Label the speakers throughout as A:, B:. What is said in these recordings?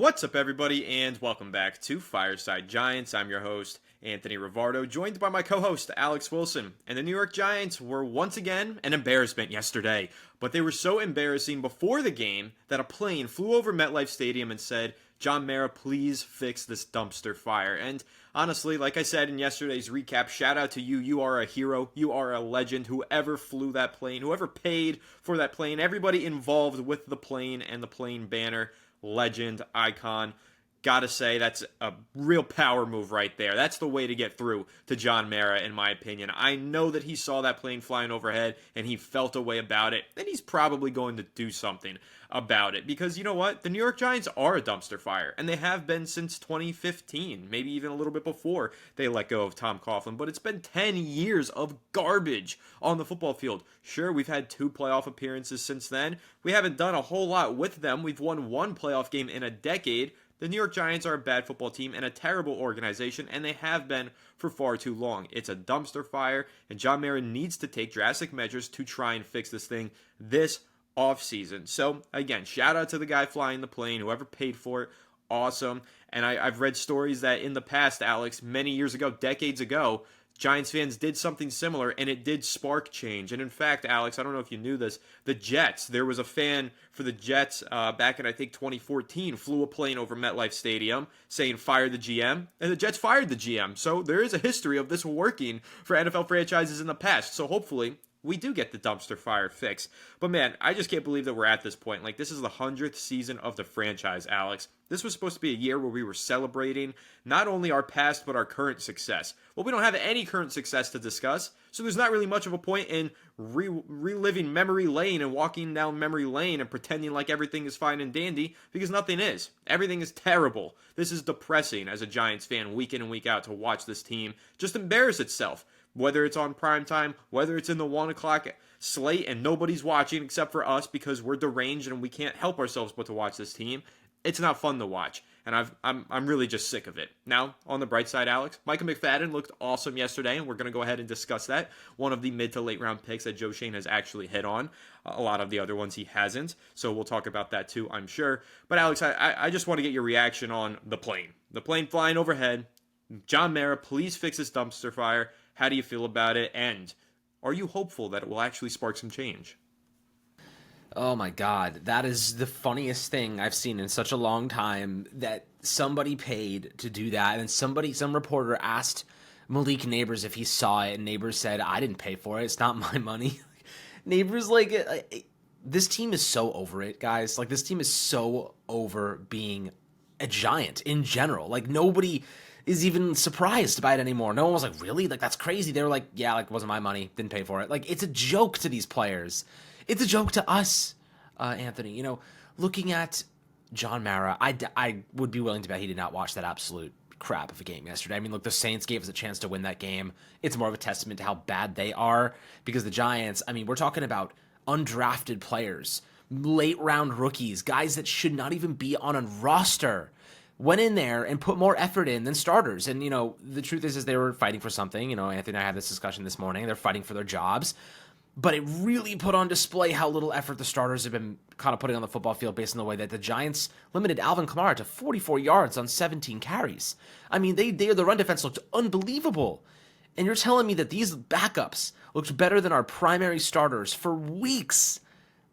A: What's up, everybody, and welcome back to Fireside Giants. I'm your host, Anthony Rivardo, joined by my co-host, Alex Wilson. And the New York Giants were once again an embarrassment yesterday, but they were so embarrassing before the game that a plane flew over MetLife Stadium and said, "John Mara, please fix this dumpster fire." And honestly, like I said in yesterday's recap, shout out to you. You are a hero. You are a legend. Whoever flew that plane, whoever paid for that plane, everybody involved with the plane and the plane banner, legend, icon. Gotta say, that's a real power move right there. That's the way to get through to John Mara, in my opinion. I know that he saw that plane flying overhead and he felt a way about it, and he's probably going to do something about it. Because you know what? The New York Giants are a dumpster fire, and they have been since 2015, maybe even a little bit before they let go of Tom Coughlin. But it's been 10 years of garbage on the football field. Sure, we've had 2 playoff appearances since then. We haven't done a whole lot with them. We've won 1 playoff game in a decade. The New York Giants are a bad football team and a terrible organization, and they have been for far too long. It's a dumpster fire, and John Mara needs to take drastic measures to try and fix this thing this offseason. So, again, shout out to the guy flying the plane, whoever paid for it. Awesome. And I've read stories that in the past, Alex, many years ago, decades ago, Giants fans did something similar, and it did spark change. And in fact, Alex, I don't know if you knew this, the Jets, there was a fan for the Jets back in, I think, 2014, flew a plane over MetLife Stadium saying, "Fire the GM," and the Jets fired the GM. So there is a history of this working for NFL franchises in the past. So hopefully we do get the dumpster fire fix. But man, I just can't believe that we're at this point. Like, this is the 100th season of the franchise, Alex. This was supposed to be a year where we were celebrating not only our past, but our current success. Well, we don't have any current success to discuss, so there's not really much of a point in reliving memory lane and walking down memory lane and pretending like everything is fine and dandy, because nothing is. Everything is terrible. This is depressing as a Giants fan week in and week out to watch this team just embarrass itself. Whether it's on primetime, whether it's in the 1 o'clock slate and nobody's watching except for us because we're deranged and we can't help ourselves but to watch this team, it's not fun to watch. And I'm really just sick of it. Now, on the bright side, Alex, Micah McFadden looked awesome yesterday, and we're going to go ahead and discuss that. One of the mid to late round picks that Joe Schoen has actually hit on. A lot of the other ones he hasn't. So we'll talk about that too, I'm sure. But Alex, I just want to get your reaction on the plane. The plane flying overhead. John Mara, please fix this dumpster fire. How do you feel about it? And are you hopeful that it will actually spark some change?
B: Oh my God, that is the funniest thing I've seen in such a long time, that somebody paid to do that. And some reporter asked Malik Neighbors if he saw it, and Neighbors said, "I didn't pay for it. It's not my money." Neighbors, this team is so over it, guys. Like, this team is so over being a Giant in general. Like, nobody is even surprised by it anymore. No one was like, "Really? Like, that's crazy." They were like, "Yeah, like, it wasn't my money. Didn't pay for it." Like, it's a joke to these players. It's a joke to us, Anthony. You know, looking at John Mara, I would be willing to bet he did not watch that absolute crap of a game yesterday. I mean, look, the Saints gave us a chance to win that game. It's more of a testament to how bad they are, because the Giants, I mean, we're talking about undrafted players, late round rookies, guys that should not even be on a roster, went in there and put more effort in than starters. And, you know, the truth is they were fighting for something. You know, Anthony and I had this discussion this morning. They're fighting for their jobs. But it really put on display how little effort the starters have been kind of putting on the football field, based on the way that the Giants limited Alvin Kamara to 44 yards on 17 carries. I mean, the run defense looked unbelievable. And you're telling me that these backups looked better than our primary starters for weeks?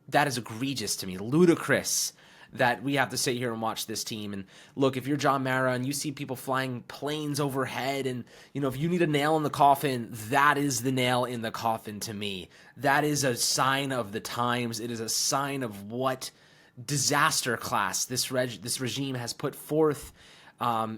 B: That is egregious to me, ludicrous, that we have to sit here and watch this team. And look, if you're John Mara and you see people flying planes overhead, and, you know, if you need a nail in the coffin, that is the nail in the coffin to me. That is a sign of the times. It is a sign of what disaster class this regime has put forth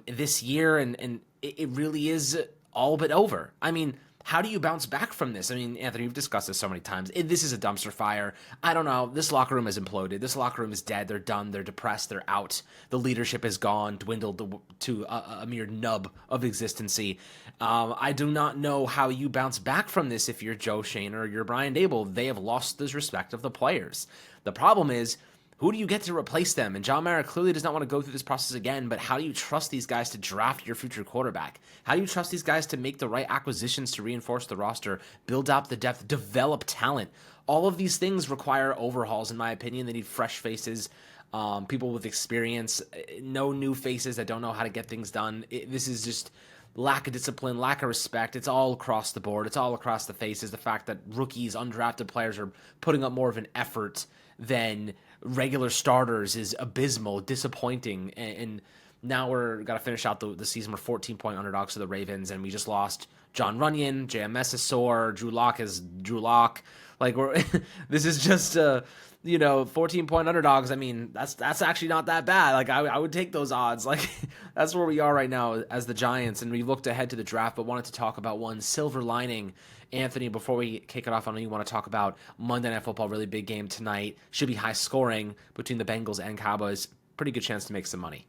B: this year, and it really is all but over. I mean, how do you bounce back from this? I mean, Anthony, we've discussed this so many times. This is a dumpster fire. I don't know. This locker room has imploded. This locker room is dead. They're done. They're depressed. They're out. The leadership is gone, dwindled to a mere nub of existency. I do not know how you bounce back from this if you're Joe Schoen or you're Brian Daboll. They have lost the respect of the players. The problem is, who do you get to replace them? And John Mara clearly does not want to go through this process again, but how do you trust these guys to draft your future quarterback? How do you trust these guys to make the right acquisitions to reinforce the roster, build out the depth, develop talent? All of these things require overhauls, in my opinion. They need fresh faces. people with experience, no new faces that don't know how to get things done. This is just lack of discipline, lack of respect. It's all across the board. It's all across the faces. The fact that rookies, undrafted players are putting up more of an effort than regular starters is abysmal, disappointing. And now we're got to finish out the season. We're 14-point underdogs to the Ravens, and we just lost John Runyon, JMS is sore, Drew Lock is Drew Lock. Like we're this is just 14-point underdogs. I mean, that's actually not that bad. Like I would take those odds. Like that's where we are right now as the Giants, and we looked ahead to the draft, but wanted to talk about one silver lining. Anthony, before we kick it off, I know you want to talk about Monday Night Football, really big game tonight. Should be high scoring between the Bengals and Cowboys. Pretty good chance to make some money.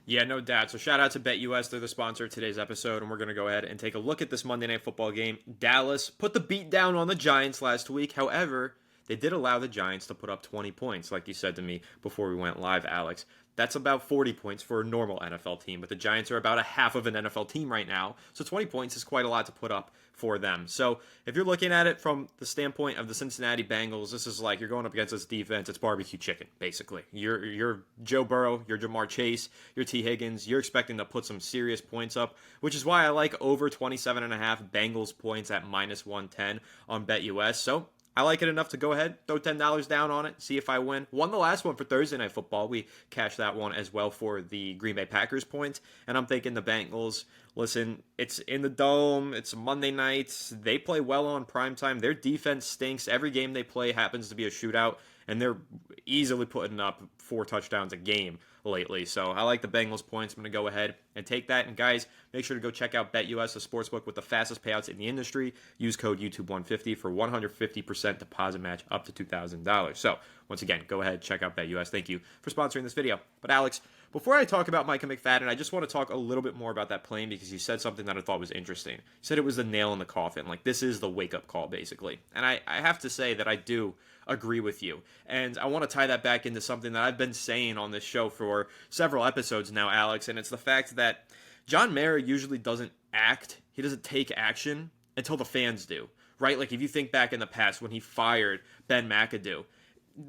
A: Yeah, no doubt. So shout out to BetUS. They're the sponsor of today's episode, and we're going to go ahead and take a look at this Monday Night Football game. Dallas put the beat down on the Giants last week. However, they did allow the Giants to put up 20 points, like you said to me before we went live, Alex. That's about 40 points for a normal NFL team, but the Giants are about a half of an NFL team right now, so 20 points is quite a lot to put up for them. So if you're looking at it from the standpoint of the Cincinnati Bengals, this is like you're going up against this defense. It's barbecue chicken, basically. You're Joe Burrow, you're Jamar Chase, you're T. Higgins. You're expecting to put some serious points up, which is why I like over 27.5 Bengals points at minus 110 on BetUS. So I like it enough to go ahead, throw $10 down on it, see if I win. Won the last one for Thursday Night Football. We cashed that one as well for the Green Bay Packers points. And I'm thinking the Bengals, listen, it's in the Dome. It's Monday nights. They play well on primetime. Their defense stinks. Every game they play happens to be a shootout. And they're easily putting up 4 touchdowns a game lately. So I like the Bengals points. I'm going to go ahead and take that. And guys, make sure to go check out BetUS, the sportsbook with the fastest payouts in the industry. Use code YouTube150 for 150% deposit match up to $2,000. So once again, go ahead, check out BetUS. Thank you for sponsoring this video. But Alex, before I talk about Micah McFadden, I just want to talk a little bit more about that plane because you said something that I thought was interesting. You said it was the nail in the coffin. Like, this is the wake-up call, basically. And I have to say that I do agree with you. And I want to tie that back into something that I've been saying on this show for several episodes now, Alex, and it's the fact that John Mara usually doesn't act. He doesn't take action until the fans do, right? Like, if you think back in the past when he fired Ben McAdoo,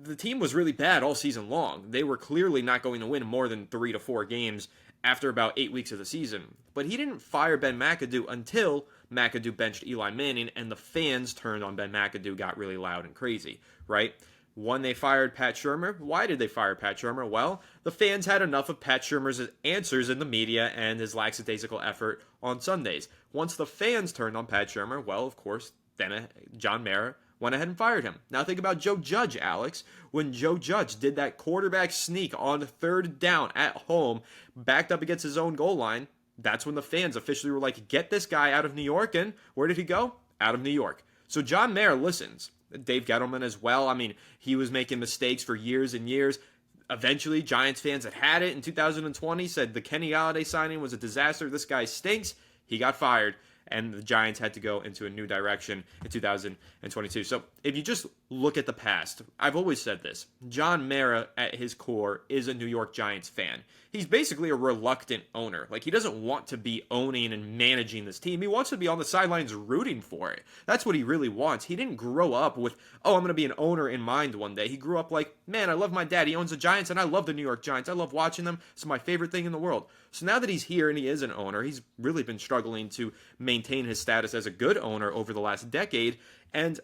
A: the team was really bad all season long. They were clearly not going to win more than 3 to 4 games after about 8 weeks of the season. But he didn't fire Ben McAdoo until McAdoo benched Eli Manning and the fans turned on Ben McAdoo, got really loud and crazy, right? When they fired Pat Shurmur, why did they fire Pat Shurmur? Well, the fans had enough of Pat Shurmur's answers in the media and his lackadaisical effort on Sundays. Once the fans turned on Pat Shurmur, well, of course, then John Mara went ahead and fired him. Now think about Joe Judge, Alex. When Joe Judge did that quarterback sneak on 3rd down at home, backed up against his own goal line, that's when the fans officially were like, get this guy out of New York. And where did he go? Out of New York. So John Mara listens. Dave Gettleman as well. I mean, he was making mistakes for years and years. Eventually, Giants fans had it in 2020, said the Kenny Golladay signing was a disaster. This guy stinks. He got fired. And the Giants had to go into a new direction in 2022. So if you just look at the past, I've always said this. John Mara, at his core, is a New York Giants fan. He's basically a reluctant owner. Like, he doesn't want to be owning and managing this team. He wants to be on the sidelines rooting for it. That's what he really wants. He didn't grow up with, oh, I'm going to be an owner in mind one day. He grew up like, man, I love my dad. He owns the Giants, and I love the New York Giants. I love watching them. It's my favorite thing in the world. So now that he's here and he is an owner, he's really been struggling to maintain his status as a good owner over the last decade. And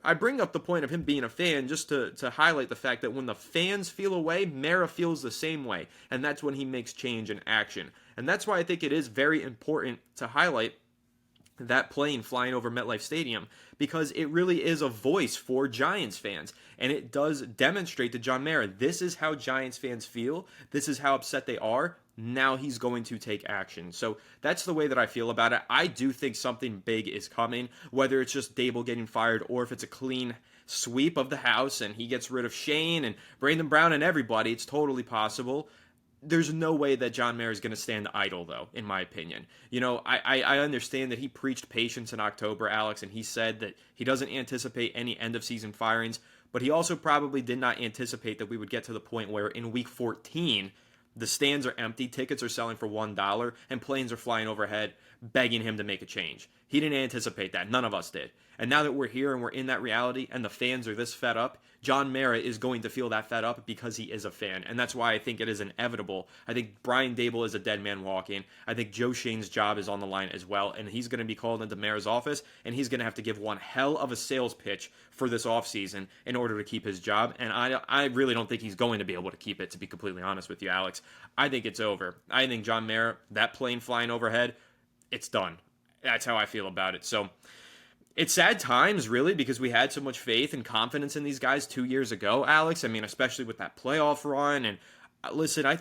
A: I bring up the point of him being a fan just to highlight the fact that when the fans feel a way, Mara feels the same way. And that's when he makes change and action. And that's why I think it is very important to highlight that plane flying over MetLife Stadium, because it really is a voice for Giants fans. And it does demonstrate to John Mara, this is how Giants fans feel. This is how upset they are. Now he's going to take action. So that's the way that I feel about it. I do think something big is coming, whether it's just Dable getting fired or if it's a clean sweep of the house and he gets rid of Shane and Brandon Brown and everybody. It's totally possible. There's no way that John Mara is going to stand idle, though, in my opinion. You know, I understand that he preached patience in October, Alex, and he said that he doesn't anticipate any end-of-season firings, but he also probably did not anticipate that we would get to the point where in Week 14, the stands are empty, tickets are selling for $1, and planes are flying overhead begging him to make a change. He didn't anticipate that. None of us did. And now that we're here and we're in that reality and the fans are this fed up, John Mara is going to feel that fed up because he is a fan. And that's why I think it is inevitable. I think Brian Dable is a dead man walking. I think Joe Shane's job is on the line as well. And he's going to be called into Mara's office, and he's going to have to give one hell of a sales pitch for this offseason in order to keep his job. And I really don't think he's going to be able to keep it, to be completely honest with you, Alex. I think it's over. I think John Mara, that plane flying overhead, it's done. That's how I feel about it. So it's sad times, really, because we had so much faith and confidence in these guys 2 years ago, Alex. I mean, especially with that playoff run. And listen, I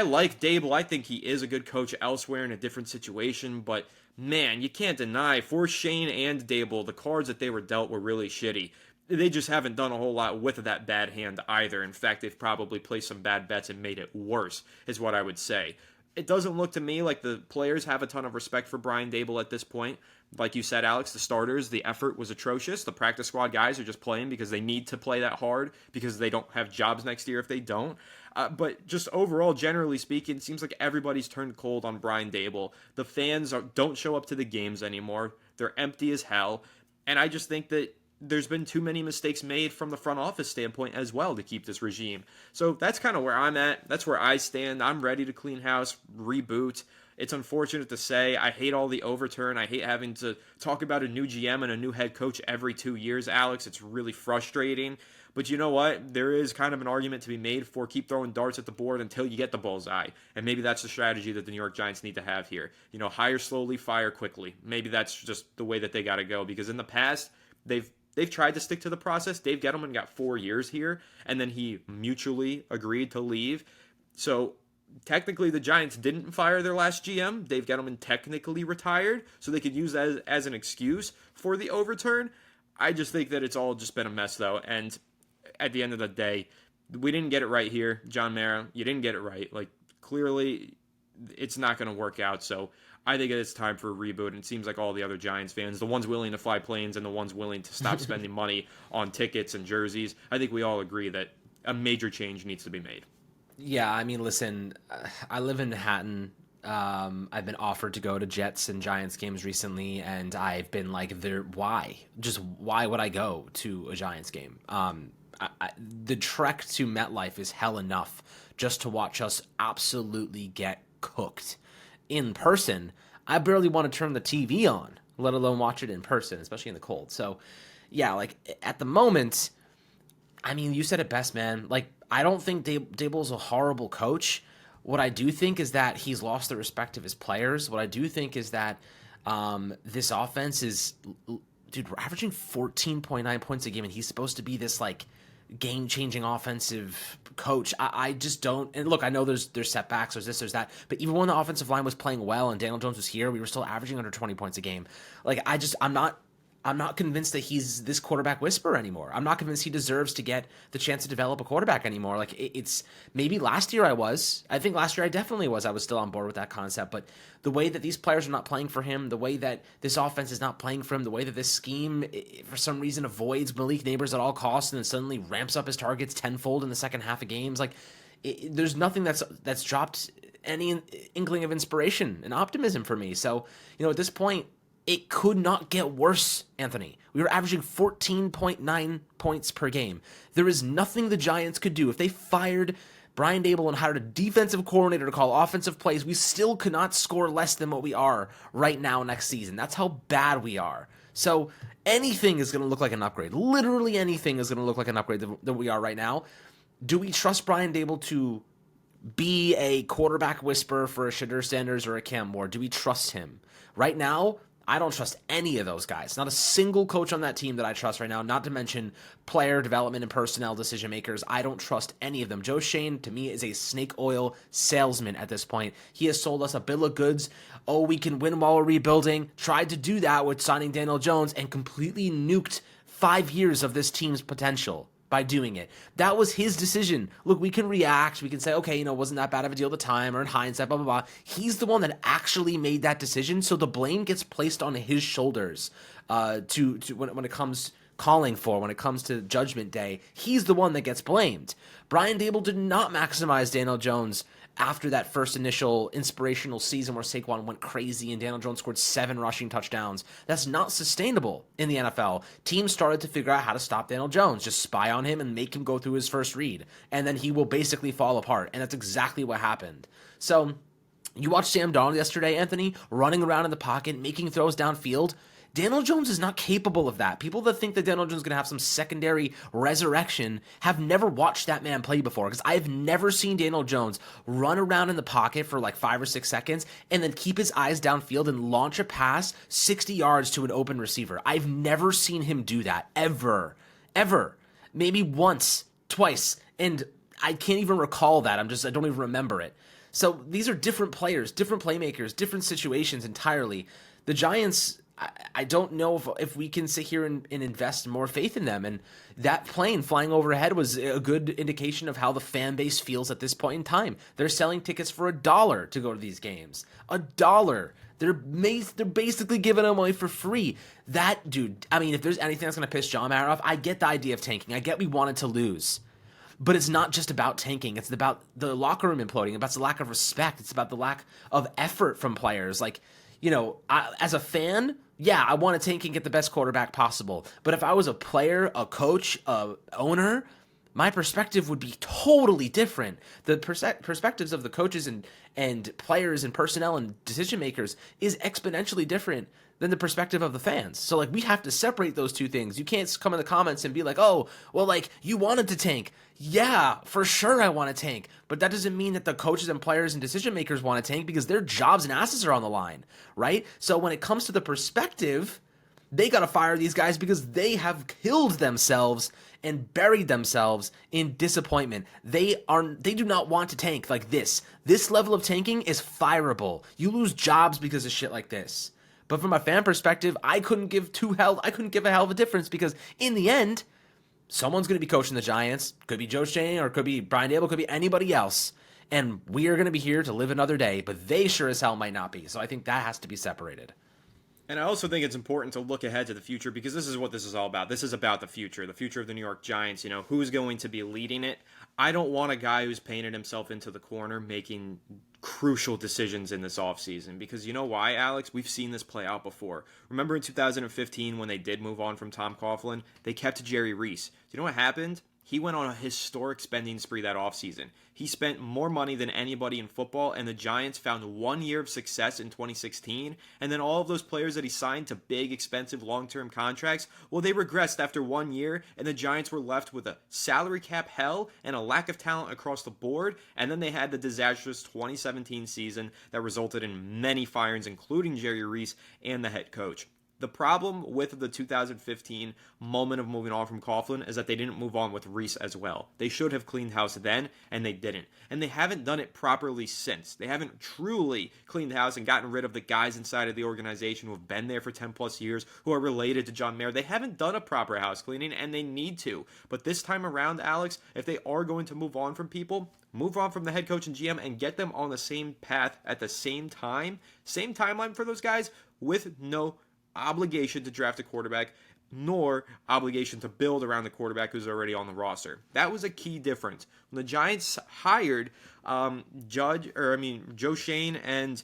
A: like Dable. I think he is a good coach elsewhere in a different situation. But, man, you can't deny, for Shane and Dable, the cards that they were dealt were really shitty. They just haven't done a whole lot with that bad hand either. In fact, they've probably placed some bad bets and made it worse, is what I would say. It doesn't look to me like the players have a ton of respect for Brian Dable at this point. Like you said, Alex, the starters, the effort was atrocious. The practice squad guys are just playing because they need to play that hard because they don't have jobs next year if they don't. But just overall, generally speaking, it seems like everybody's turned cold on Brian Dable. The fans don't show up to the games anymore. They're empty as hell. And I just think that there's been too many mistakes made from the front office standpoint as well to keep this regime. So that's kind of where I'm at. That's where I stand. I'm ready to clean house, reboot. It's unfortunate to say. I hate all the overturn. I hate having to talk about a new GM and a new head coach every 2 years, Alex. It's really frustrating. But you know what? There is kind of an argument to be made for keep throwing darts at the board until you get the bullseye. And maybe that's the strategy that the New York Giants need to have here. You know, hire slowly, fire quickly. Maybe that's just the way that they got to go. Because in the past, they've tried to stick to the process. Dave Gettleman got 4 years here, and then he mutually agreed to leave. So technically, the Giants didn't fire their last GM. Dave Gettleman technically retired, so they could use that as an excuse for the overturn. I just think that it's all just been a mess, though. And at the end of the day, we didn't get it right here. John Mara, you didn't get it right. Like, clearly, it's not going to work out. So I think it's time for a reboot. And it seems like all the other Giants fans, the ones willing to fly planes and the ones willing to stop spending money on tickets and jerseys, I think we all agree that a major change needs to be made.
B: Yeah, I mean, listen, I live in Manhattan. I've been offered to go to Jets and Giants games recently, and I've been like, why? Just why would I go to a Giants game? The trek to MetLife is hell enough just to watch us absolutely get cooked. In person, I barely want to turn the TV on, let alone watch it in person, especially in the cold. So, yeah, like, at the moment, I mean, you said it best, man. Like, I don't think Dable's a horrible coach. What I do think is that he's lost the respect of his players. What I do think is that this offense is, dude, we're averaging 14.9 points a game, and he's supposed to be this, like, game-changing offensive coach. I just don't. And look, I know there's setbacks, there's this, there's that. But even when the offensive line was playing well and Daniel Jones was here, we were still averaging under 20 points a game. Like, I'm not convinced that he's this quarterback whisperer anymore. I'm not convinced he deserves to get the chance to develop a quarterback anymore. Like, it's maybe last year I was. I think last year I definitely was. I was still on board with that concept. But the way that these players are not playing for him, the way that this offense is not playing for him, the way that this scheme, for some reason, avoids Malik Neighbors at all costs and then suddenly ramps up his targets tenfold in the second half of games. Like, there's nothing that's dropped any inkling of inspiration and optimism for me. So, you know, at this point, it could not get worse, Anthony. We were averaging 14.9 points per game. There is nothing the Giants could do. If they fired Brian Dable and hired a defensive coordinator to call offensive plays, we still could not score less than what we are right now next season. That's how bad we are. So anything is going to look like an upgrade. Literally anything is going to look like an upgrade than we are right now. Do we trust Brian Dable to be a quarterback whisperer for a Shadur Sanders or a Cam Moore? Do we trust him? Right now, I don't trust any of those guys. Not a single coach on that team that I trust right now, not to mention player development and personnel decision makers. I don't trust any of them. Joe Shane, to me, is a snake oil salesman at this point. He has sold us a bill of goods. Oh, we can win while we're rebuilding. Tried to do that with signing Daniel Jones and completely nuked 5 years of this team's potential by doing it. That was his decision. Look, we can react. We can say, okay, you know, wasn't that bad of a deal at the time, or in hindsight, blah, blah, blah. He's the one that actually made that decision, so the blame gets placed on his shoulders to when it comes calling for, when it comes to Judgment Day. He's the one that gets blamed. Brian Dable did not maximize Daniel Jones after that first initial inspirational season where Saquon went crazy and Daniel Jones scored 7 rushing touchdowns. That's not sustainable in the NFL. Teams started to figure out how to stop Daniel Jones, just spy on him and make him go through his first read, and then he will basically fall apart, and that's exactly what happened. So you watched Sam Darnold yesterday, Anthony, running around in the pocket, making throws downfield. Daniel Jones is not capable of that. People that think that Daniel Jones is going to have some secondary resurrection have never watched that man play before, because I've never seen Daniel Jones run around in the pocket for like 5 or 6 seconds and then keep his eyes downfield and launch a pass 60 yards to an open receiver. I've never seen him do that, ever. Maybe once, twice, and I can't even recall that. I don't even remember it. So these are different players, different playmakers, different situations entirely. The Giants, I don't know if we can sit here and invest more faith in them. And that plane flying overhead was a good indication of how the fan base feels at this point in time. They're selling tickets for $1 to go to these games. $1. They're basically giving them away for free. That, dude, I mean, if there's anything that's going to piss John Mara off, I get the idea of tanking. I get we wanted to lose. But it's not just about tanking. It's about the locker room imploding. It's about the lack of respect. It's about the lack of effort from players. Like, as a fan, yeah, I want to tank and get the best quarterback possible. But if I was a player, a coach, a owner, my perspective would be totally different. The perspectives of the coaches and players and personnel and decision makers is exponentially different than the perspective of the fans. So, like, we have to separate those two things. You can't come in the comments and be like, oh, well, like, you wanted to tank. Yeah, for sure I want to tank. But that doesn't mean that the coaches and players and decision makers want to tank, because their jobs and asses are on the line, right? So when it comes to the perspective, they got to fire these guys because they have killed themselves and buried themselves in disappointment. They do not want to tank like this. This level of tanking is fireable. You lose jobs because of shit like this. But from a fan perspective, I couldn't give a hell of a difference, because in the end, someone's going to be coaching the Giants. Could be Joe Schoen, or could be Brian Daboll, could be anybody else. And we are going to be here to live another day, but they sure as hell might not be. So I think that has to be separated.
A: And I also think it's important to look ahead to the future, because this is what this is all about. This is about the future of the New York Giants. Who's going to be leading it? I don't want a guy who's painted himself into the corner making crucial decisions in this offseason, because you know why, Alex? We've seen this play out before. Remember in 2015 when they did move on from Tom Coughlin? They kept Jerry Reese. Do you know what happened? He went on a historic spending spree that offseason. He spent more money than anybody in football, and the Giants found 1 year of success in 2016, and then all of those players that he signed to big, expensive, long-term contracts, well, they regressed after 1 year, and the Giants were left with a salary cap hell and a lack of talent across the board, and then they had the disastrous 2017 season that resulted in many firings, including Jerry Reese and the head coach. The problem with the 2015 moment of moving on from Coughlin is that they didn't move on with Reese as well. They should have cleaned house then, and they didn't. And they haven't done it properly since. They haven't truly cleaned house and gotten rid of the guys inside of the organization who have been there for 10 plus years, who are related to John Mayer. They haven't done a proper house cleaning, and they need to. But this time around, Alex, if they are going to move on from people, move on from the head coach and GM and get them on the same path at the same time, same timeline for those guys, with no obligation to draft a quarterback, nor obligation to build around the quarterback who's already on the roster. That was a key difference. When the Giants hired Joe Schoen and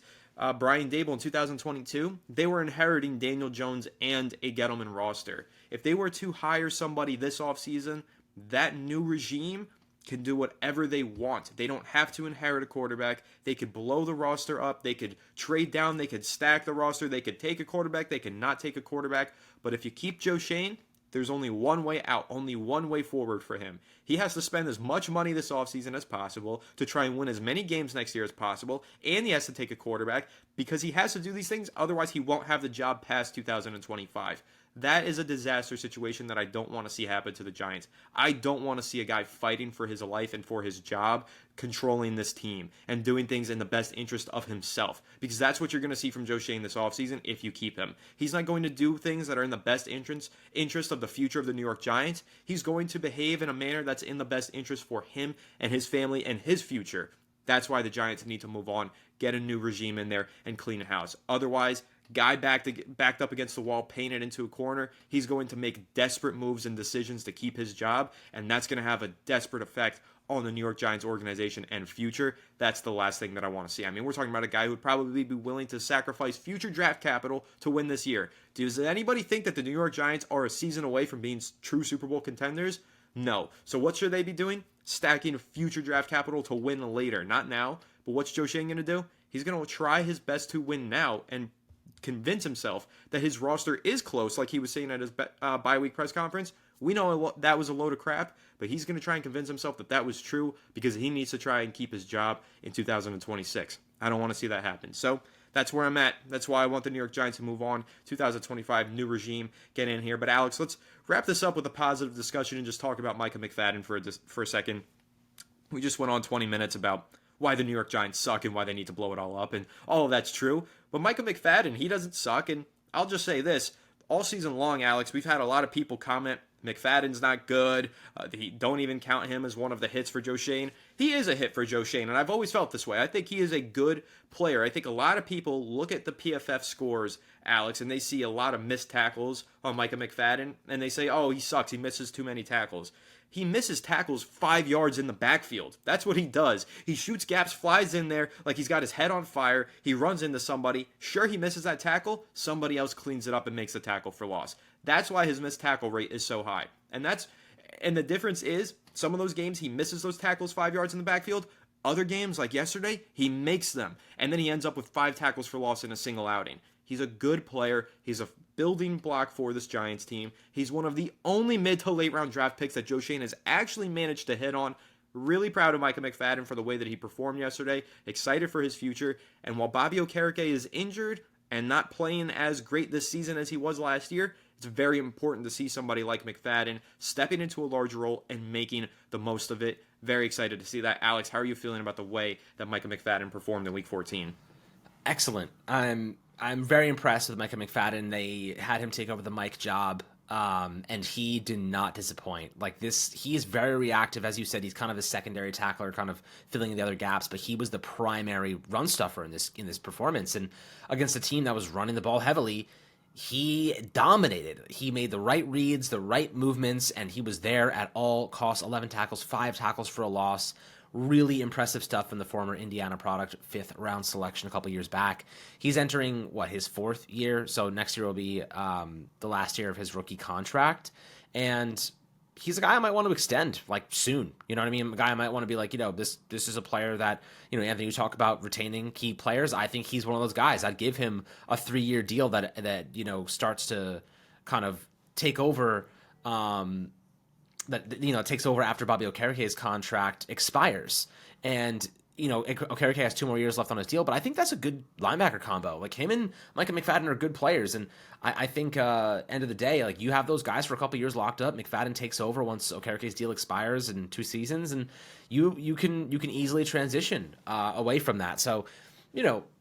A: Brian Daboll in 2022, they were inheriting Daniel Jones and a Gettleman roster. If they were to hire somebody this offseason, that new regime can do whatever they want. They don't have to inherit a quarterback. They could blow the roster up. They could trade down. They could stack the roster. They could take a quarterback. They could not take a quarterback. But if you keep Joe Schoen, there's only one way out, only one way forward for him. He has to spend as much money this offseason as possible to try and win as many games next year as possible, and he has to take a quarterback because he has to do these things. Otherwise, he won't have the job past 2025. That is a disaster situation that I don't want to see happen to the Giants. I don't want to see a guy fighting for his life and for his job, controlling this team and doing things in the best interest of himself, because that's what you're going to see from Joe Schoen this offseason if you keep him. He's not going to do things that are in the best interest of the future of the New York Giants. He's going to behave in a manner that's in the best interest for him and his family and his future. That's why the Giants need to move on, get a new regime in there, and clean house. Otherwise, guy backed up against the wall, painted into a corner, he's going to make desperate moves and decisions to keep his job, and that's going to have a desperate effect on the New York Giants organization and future, that's the last thing that I want to see. I mean, we're talking about a guy who would probably be willing to sacrifice future draft capital to win this year. Does anybody think that the New York Giants are a season away from being true Super Bowl contenders? No. So what should they be doing? Stacking future draft capital to win later, not now. But what's Joe Schoen going to do? He's going to try his best to win now and convince himself that his roster is close, like he was saying at his bye-week press conference. We know that was a load of crap, but he's going to try and convince himself that that was true because he needs to try and keep his job in 2026. I don't want to see that happen. So that's where I'm at. That's why I want the New York Giants to move on. 2025, new regime, get in here. But Alex, let's wrap this up with a positive discussion and just talk about Micah McFadden for a second. We just went on 20 minutes about why the New York Giants suck and why they need to blow it all up, and all of that's true. But Micah McFadden, he doesn't suck, and I'll just say this. All season long, Alex, we've had a lot of people comment McFadden's not good. Don't even count him as one of the hits for Joe Schoen. He is a hit for Joe Schoen, and I've always felt this way. I think he is a good player. I think a lot of people look at the PFF scores, Alex, and they see a lot of missed tackles on Micah McFadden, and they say, oh, he sucks. He misses too many tackles. He misses tackles 5 yards in the backfield. That's what he does. He shoots gaps, flies in there like he's got his head on fire. He runs into somebody. Sure, he misses that tackle. Somebody else cleans it up and makes the tackle for loss. That's why his missed tackle rate is so high. And the difference is, some of those games he misses those tackles 5 yards in the backfield. Other games, like yesterday, he makes them. And then he ends up with 5 tackles for loss in a single outing. He's a good player. He's a building block for this Giants team. He's one of the only mid to late round draft picks that Joe Schoen has actually managed to hit on. Really proud of Micah McFadden for the way that he performed yesterday. Excited for his future. And while Bobby Okereke is injured and not playing as great this season as he was last year, it's very important to see somebody like McFadden stepping into a large role and making the most of it. Very excited to see that. Alex, how are you feeling about the way that Micah McFadden performed in Week 14?
B: Excellent. I'm very impressed with Micah McFadden. They had him take over the Mike job, and he did not disappoint. Like this, he is very reactive. As you said, he's kind of a secondary tackler, kind of filling in the other gaps, but he was the primary run stuffer in this performance. And against a team that was running the ball heavily, he dominated. He made the right reads, the right movements, and he was there at all costs. 11 tackles, 5 tackles for a loss. Really impressive stuff from the former Indiana product, 5th round selection a couple years back. He's entering, his 4th year? So next year will be the last year of his rookie contract. And he's a guy I might want to extend, soon. You know what I mean? A guy I might want to be this is a player that, Anthony, you talk about retaining key players. I think he's one of those guys. I'd give him a 3-year deal that starts to kind of take over takes over after Bobby Okereke's contract expires. And, Okereke has 2 more years left on his deal, but I think that's a good linebacker combo. Him and Micah McFadden are good players. And I think end of the day, you have those guys for a couple years locked up. McFadden takes over once Okereke's deal expires in 2 seasons, and you can easily transition away from that. So,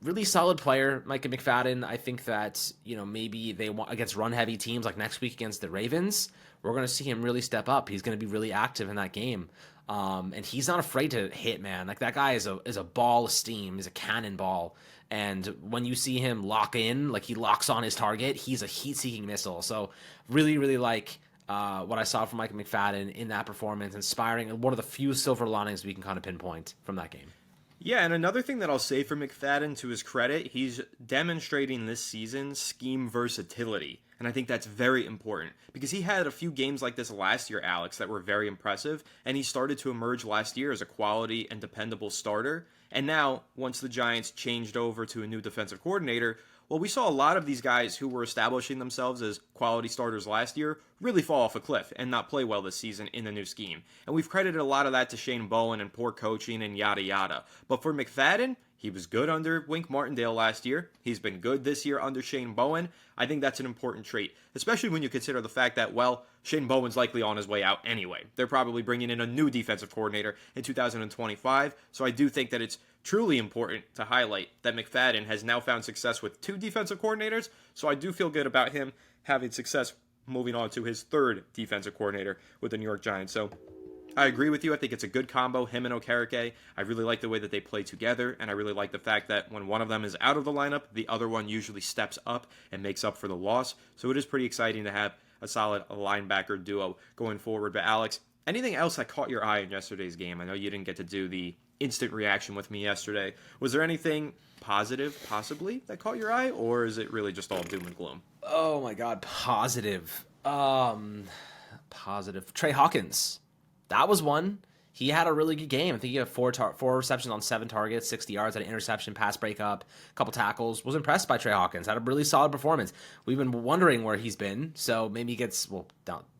B: really solid player, Micah McFadden. I think that, maybe they want against run-heavy teams like next week against the Ravens, we're going to see him really step up. He's going to be really active in that game. And he's not afraid to hit, man. That guy is a ball of steam. He's a cannonball. And when you see him lock in, he locks on his target, he's a heat-seeking missile. So really, really like what I saw from Micah McFadden in that performance. Inspiring, and one of the few silver linings we can kind of pinpoint from that game.
A: Yeah, and another thing that I'll say for McFadden, to his credit, he's demonstrating this season scheme versatility. And I think that's very important because he had a few games like this last year, Alex, that were very impressive. And he started to emerge last year as a quality and dependable starter. And now, once the Giants changed over to a new defensive coordinator, we saw a lot of these guys who were establishing themselves as quality starters last year really fall off a cliff and not play well this season in the new scheme. And we've credited a lot of that to Shane Bowen and poor coaching and yada yada. But for McFadden, he was good under Wink Martindale last year. He's been good this year under Shane Bowen. I think that's an important trait, especially when you consider the fact that, Shane Bowen's likely on his way out anyway. They're probably bringing in a new defensive coordinator in 2025. So I do think that it's truly important to highlight that McFadden has now found success with 2 defensive coordinators. So I do feel good about him having success moving on to his 3rd defensive coordinator with the New York Giants. So I agree with you. I think it's a good combo, him and Okereke. I really like the way that they play together, and I really like the fact that when one of them is out of the lineup, the other one usually steps up and makes up for the loss. So it is pretty exciting to have a solid linebacker duo going forward. But Alex, Anything else that caught your eye in yesterday's game? I know you didn't get to do the instant reaction with me yesterday. Was there anything positive, possibly, that caught your eye, or is it really just all doom and gloom?
B: Oh my God, positive. Positive. Trey Hawkins. That was one. He had a really good game. I think he had four receptions on 7 targets, 60 yards, had an interception, pass breakup, a couple tackles. Was impressed by Trey Hawkins. Had a really solid performance. We've been wondering where he's been, so maybe he gets,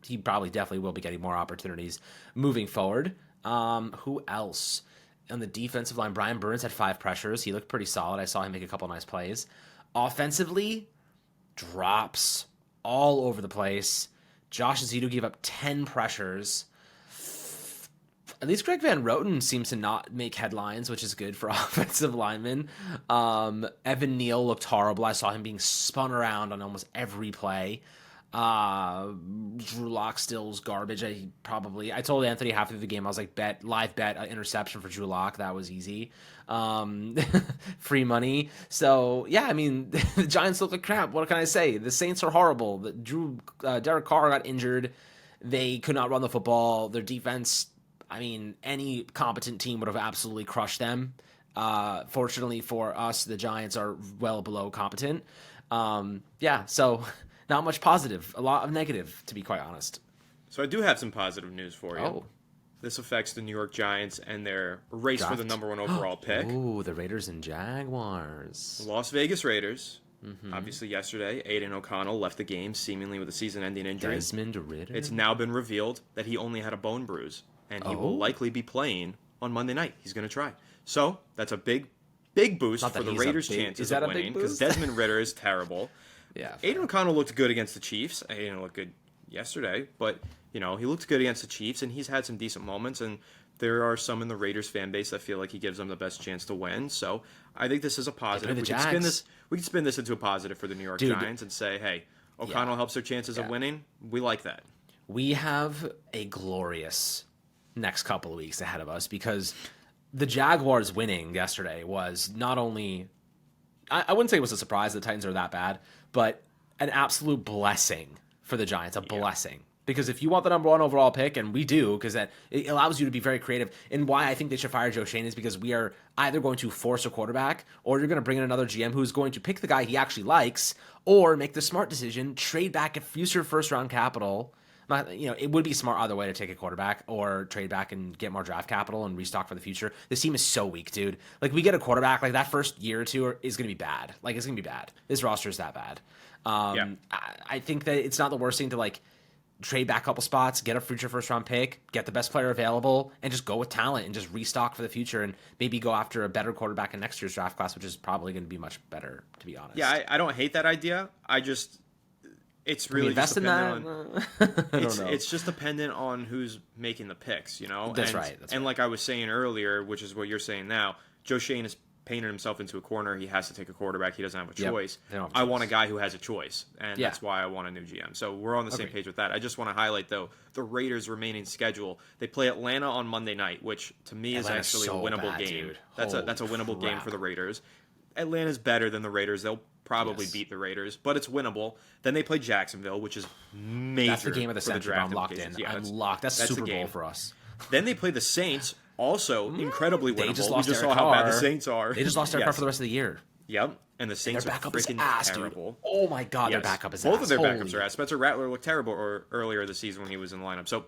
B: he probably definitely will be getting more opportunities moving forward. Who else? On the defensive line, Brian Burns had 5 pressures. He looked pretty solid. I saw him make a couple nice plays. Offensively, drops all over the place. Josh Zito gave up 10 pressures. At least Greg Van Roten seems to not make headlines, which is good for offensive linemen. Evan Neal looked horrible. I saw him being spun around on almost every play. Drew Lock still's garbage. I told Anthony half through the game, I was like, live bet interception for Drew Lock. That was easy. Free money. So yeah, I mean, the Giants look like crap. What can I say? The Saints are horrible. Derek Carr got injured. They could not run the football. Their defense, I mean, any competent team would have absolutely crushed them. Fortunately for us, the Giants are well below competent. So not much positive, a lot of negative, to be quite honest.
A: So I do have some positive news for you.
B: Oh.
A: This affects the New York Giants and their race for the number 1 overall pick.
B: Ooh, the Raiders and Jaguars.
A: Las Vegas Raiders. Mm-hmm. Obviously, yesterday, Aiden O'Connell left the game seemingly with a season-ending injury.
B: Desmond Ridder.
A: It's now been revealed that he only had a bone bruise, and he will likely be playing on Monday night. He's going to try. So that's a big boost for the Raiders' chances of winning, because Desmond Ridder is terrible.
B: Yeah.
A: Aiden O'Connell looked good against the Chiefs. He didn't look good yesterday, but he looked good against the Chiefs, and he's had some decent moments, and there are some in the Raiders fan base that feel like he gives them the best chance to win. So I think this is a positive. We can spin this into a positive for the New York Giants and say, hey, O'Connell helps their chances of winning. We like that.
B: We have a glorious next couple of weeks ahead of us, because the Jaguars winning yesterday was not only, I wouldn't say it was a surprise the Titans are that bad, but an absolute blessing for the Giants, a blessing. Because if you want the number 1 overall pick, and we do, because it allows you to be very creative, and why I think they should fire Joe Schoen is because we are either going to force a quarterback, or you're going to bring in another GM who's going to pick the guy he actually likes, or make the smart decision, trade back at future first-round capital. It would be smart either way to take a quarterback or trade back and get more draft capital and restock for the future. This team is so weak, dude. Like, we get a quarterback, like, that first year or two is going to be bad. Like, it's going to be bad. This roster is that bad. I think that it's not the worst thing to, like, trade back a couple spots, get a future first-round pick, get the best player available, and just go with talent and just restock for the future and maybe go after a better quarterback in next year's draft class, which is probably going to be much better, to be honest.
A: Yeah, I don't hate that idea. It's really
B: invest
A: just
B: in
A: dependent
B: that.
A: on. It's just dependent on who's making the picks,
B: That's right.
A: And like I was saying earlier, which is what you're saying now, Joe Schoen is painted himself into a corner. He has to take a quarterback. He doesn't have a choice. I want a guy who has a choice, and that's why I want a new GM. So we're on the same page with that. I just want to highlight, though, the Raiders' remaining schedule. They play Atlanta on Monday night, which to me is actually a winnable game.
B: Dude.
A: That's a winnable game for the Raiders. Atlanta's better than the Raiders. They'll probably beat the Raiders, but it's winnable. Then they play Jacksonville, which is major.
B: That's the game of the century. I'm locked in.
A: Yeah,
B: I'm locked. That's Super Bowl for us.
A: Then they play the Saints, also incredibly winnable.
B: We just saw how
A: bad the Saints are.
B: They just lost their car for the rest of the year.
A: Yep, and the Saints
B: their
A: are
B: backup is
A: freaking
B: ass,
A: terrible.
B: Dude. Oh my God, their backup is
A: Both
B: ass.
A: of their backups are ass. Spencer Rattler looked terrible earlier this season when he was in the lineup. So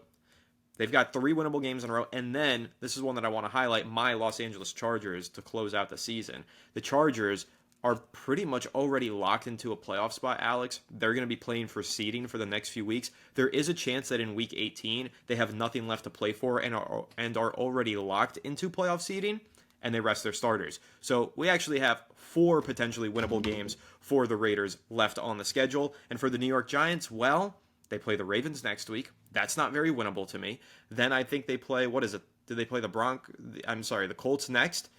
A: they've got 3 winnable games in a row, and then this is one that I want to highlight: my Los Angeles Chargers to close out the season. The Chargers are pretty much already locked into a playoff spot, Alex. They're going to be playing for seeding for the next few weeks. There is a chance that in Week 18 they have nothing left to play for and are already locked into playoff seeding, and they rest their starters. So we actually have 4 potentially winnable games for the Raiders left on the schedule. And for the New York Giants, well, they play the Ravens next week. That's not very winnable to me. Then I think they play, what is it? Do they play the Colts next?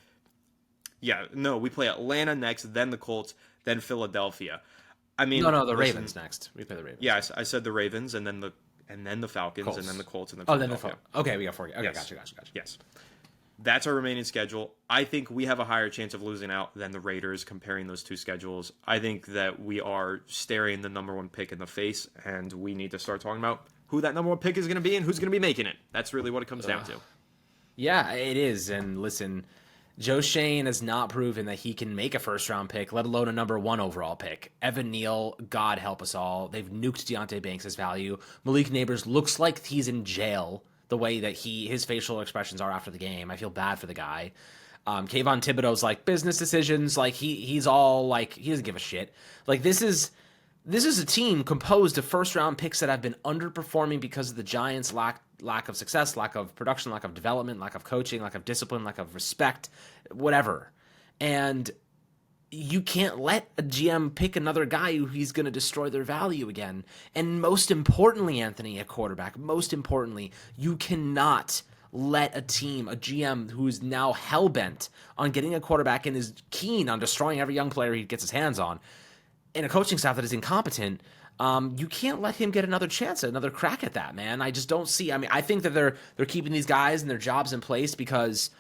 A: Yeah, no, we play Atlanta next, then the Colts, then Philadelphia. I mean,
B: the Ravens next. We play the Ravens.
A: Yeah, I said the Ravens, and then the Falcons,
B: Colts.
A: and then the Colts, and then
B: then the
A: Philadelphia.
B: Okay, we got 4. Okay,
A: Yes.
B: gotcha.
A: Yes, that's our remaining schedule. I think we have a higher chance of losing out than the Raiders comparing those 2 schedules. I think that we are staring the number 1 pick in the face, and we need to start talking about who that number one pick is going to be and who's going to be making it. That's really what it comes down to.
B: Yeah, it is. And listen, Joe Shane has not proven that he can make a first-round pick, let alone a number one overall pick. Evan Neal, God help us all. They've nuked Deontay Banks' value. Malik Neighbors looks like he's in jail the way that his facial expressions are after the game. I feel bad for the guy. Kayvon Thibodeau's like business decisions. Like he's all like, he doesn't give a shit. Like this is a team composed of first-round picks that have been underperforming because of the Giants' lack of success, lack of production, lack of development, lack of coaching, lack of discipline, lack of respect, whatever. And you can't let a GM pick another guy who he's going to destroy their value again. And most importantly, Anthony, a quarterback, most importantly, you cannot let a team, a GM who is now hell-bent on getting a quarterback and is keen on destroying every young player he gets his hands on, and a coaching staff that is incompetent, you can't let him get another chance, another crack at that, man. I just don't see. I mean, I think that they're keeping these guys and their jobs in place because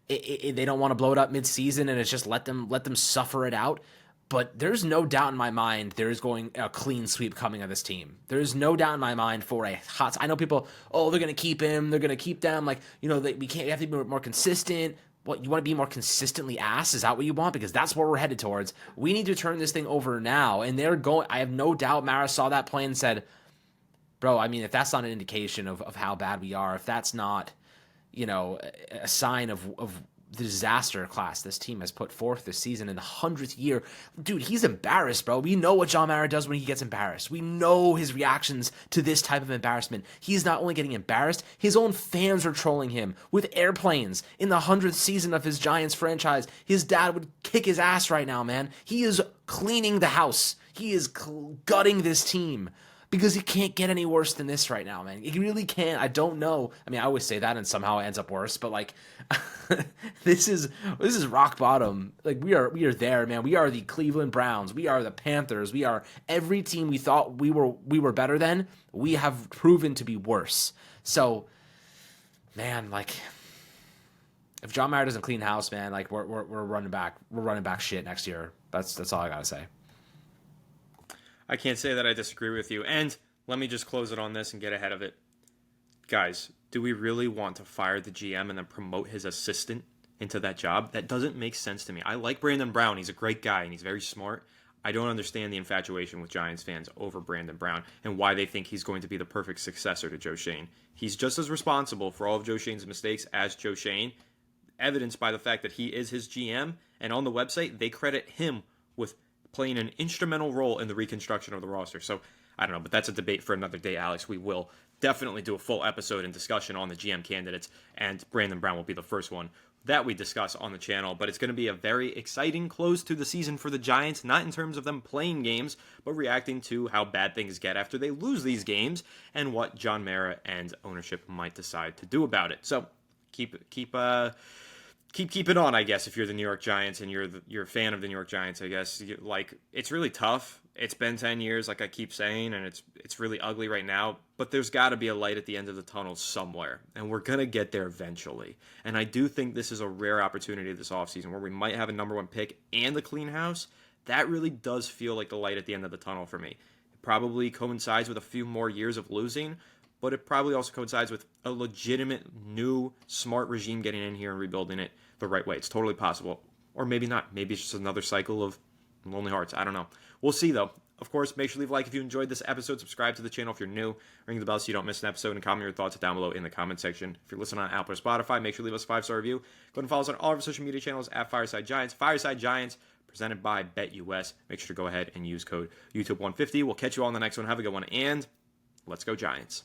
B: they don't want to blow it up mid-season, and it's just let them suffer it out. But there's no doubt in my mind there's going a clean sweep coming of this team. There's no doubt in my mind for a hot. I know people, they're going to keep him. They're going to keep them. Like, we have to be more consistent. What, you want to be more consistently ass? Is that what you want? Because that's where we're headed towards. We need to turn this thing over now. And they're going. I have no doubt Mara saw that play and said, bro, I mean, if that's not an indication of how bad we are, if that's not, a sign of the disaster class this team has put forth this season in the 100th year. Dude, he's embarrassed, bro. We know what John Mara does when he gets embarrassed. We know his reactions to this type of embarrassment. He's not only getting embarrassed, his own fans are trolling him with airplanes. In the 100th season of his Giants franchise, his dad would kick his ass right now, man. He is cleaning the house. He is gutting this team. Because it can't get any worse than this right now, man. It really can't. I don't know. I mean, I always say that and somehow it ends up worse, but like this is rock bottom. Like we are there, man. We are the Cleveland Browns. We are the Panthers. We are every team we thought we were better than. We have proven to be worse. So, man, like if John Mara doesn't clean house, man, like we're running back. We're running back shit next year. That's all I gotta say.
A: I can't say that I disagree with you. And let me just close it on this and get ahead of it. Guys, do we really want to fire the GM and then promote his assistant into that job? That doesn't make sense to me. I like Brandon Brown. He's a great guy and he's very smart. I don't understand the infatuation with Giants fans over Brandon Brown and why they think he's going to be the perfect successor to Joe Shane. He's just as responsible for all of Joe Shane's mistakes as Joe Shane, evidenced by the fact that he is his GM. And on the website, they credit him with playing an instrumental role in the reconstruction of the roster. So, I don't know, but that's a debate for another day, Alex. We will definitely do a full episode and discussion on the GM candidates, and Brandon Brown will be the first one that we discuss on the channel. But it's going to be a very exciting close to the season for the Giants, not in terms of them playing games, but reacting to how bad things get after they lose these games and what John Mara and ownership might decide to do about it. So, keep it on, I guess, if you're the New York Giants and you're a fan of the New York Giants, I guess. It's really tough. It's been 10 years, like I keep saying, and it's really ugly right now. But there's got to be a light at the end of the tunnel somewhere, and we're going to get there eventually. And I do think this is a rare opportunity this offseason where we might have a number one pick and a clean house. That really does feel like the light at the end of the tunnel for me. It probably coincides with a few more years of losing, but it probably also coincides with a legitimate, new, smart regime getting in here and rebuilding it the right way. It's totally possible. Or maybe not. Maybe it's just another cycle of lonely hearts. I don't know. We'll see, though. Of course, make sure to leave a like if you enjoyed this episode. Subscribe to the channel if you're new. Ring the bell so you don't miss an episode, and comment your thoughts down below in the comment section. If you're listening on Apple or Spotify, make sure to leave us a 5-star review. Go and follow us on all of our social media channels at Fireside Giants. Fireside Giants, presented by BetUS. Make sure to go ahead and use code YouTube150. We'll catch you all in the next one. Have a good one, and let's go Giants.